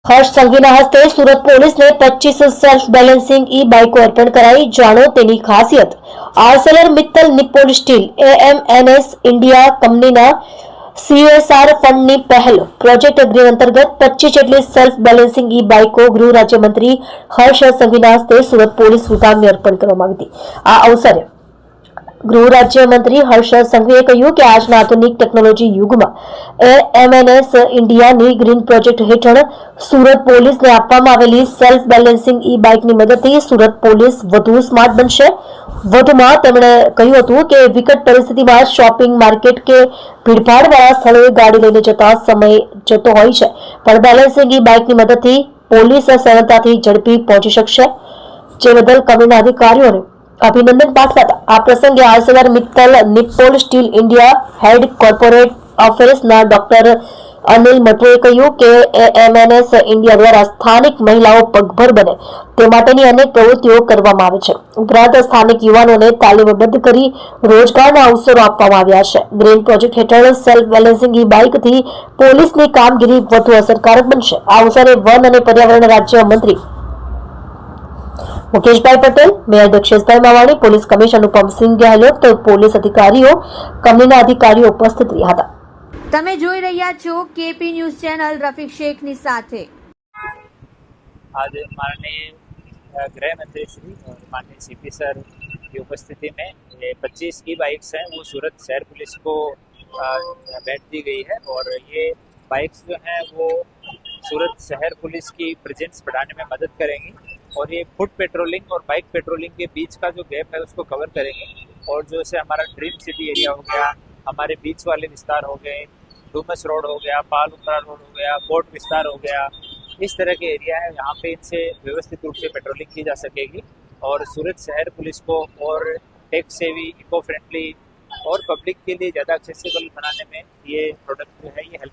हर्ष संघवीના હસ્તે સુરત પોલીસને 25 self balancing ઈ બાઇકો અર્પણ કરાઈ. જાણો તેની ખાસિયત. Arcelor Mittal Nippon steel AMNS India કંપનીના સીએસઆર ફંડની પહેલ પ્રોજેક્ટ ગ્રીન અંતર્ગત 25 જેટલી સેલ્ફ બેલેન્સિંગ ઈ બાઇકો ગૃહ રાજ્યમંત્રી હર્ષ સંઘવીના હસ્તે સુરત પોલીસ વિભાગને અર્પણ કરવામાં આવી હતી. આ અવસરે ગૃહ રાજ્યમંત્રી હર્ષ સંઘવીએ કહ્યું કે આજના આધુનિક ટેકનોલોજી યુગમાં એએમએનએસ ઇન્ડિયાની ગ્રીન પ્રોજેક્ટ હેઠળ સુરત પોલીસને આપવામાં આવેલી સેલ્ફ બેલેન્સિંગ ઈ બાઇકની મદદથી સુરત પોલીસ વધુ સ્માર્ટ બનશે. વધુમાં તેમણે કહ્યું હતું કે વિકટ પરિસ્થિતિમાં શોપિંગ માર્કેટ કે ભીડભાડવાળા સ્થળોએ ગાડી લઈને જતા સમય જતો હોય છે, પણ બેલેન્સિંગ ઈ બાઇકની મદદથી પોલીસ સરળતાથી ઝડપી પહોંચી શકશે, જે બદલ કંપનીના અધિકારીઓને અભિનંદન પાઠવતા આ પ્રસંગે Arcelor Mittal Nippon Steel India head corporate અફેર્સના ડોક્ટર અનિલ મટરેએ કહ્યું કે એએમએનએસ ઇન્ડિયા દ્વારા સ્થાનિક મહિલાઓ પગભર બને તે માટેની અનેક પ્રવૃત્તિઓ કરવામાં આવે છે. ઉપરાંત સ્થાનિક યુવાનોને તાલીમબદ્ધ કરી રોજગારના અવસરો આપવામાં આવ્યા છે. ગ્રીન પ્રોજેક્ટ હેઠળ સેલ્ફ બેલેન્સિંગ ઈ બાઇકથી પોલીસની કામગીરી વધુ અસરકારક બનશે. આ અવસરે વન અને પર્યાવરણ રાજ્ય મંત્રી Mukeshbhai Patel, mayor Daksheshbhai Mavani, police commissioner Anupamsinh Gahlaut, तो पोलीस अधिकारीओ कंपनीना अधिकारीओ उपस्थित રહ્યા હતા. તમે જોઈ રહ્યા છો કેપી ન્યૂઝ ચેનલ रफीक शेखनी સાથે. आज माननीय गृह मंत्री श्री और माननीय सीपी सर की उपस्थिति में ये 25 की बाइक्स हैं वो सूरत शहर पुलिस को भेंट दी गई है और ये बाइक्स जो हैं वो सूरत शहर पुलिस की प्रेजेंस बढ़ाने में मदद करेंगी और ये फुट पेट्रोलिंग और बाइक पेट्रोलिंग के बीच का जो गैप है उसको कवर करेंगे. और जो से हमारा ड्रीम सिटी एरिया हो गया, हमारे बीच वाले विस्तार हो गए, डूमस रोड हो गया, पाल उमरा रोड हो गया, पोर्ट विस्तार हो गया, इस तरह के एरिया है यहाँ पे इनसे व्यवस्थित रूप से पेट्रोलिंग की जा सकेगी और सूरत शहर पुलिस को और टेक्स सेवी, इको फ्रेंडली और पब्लिक के लिए ज़्यादा एक्सेसिबल बनाने में ये प्रोडक्ट जो है ये हेल्प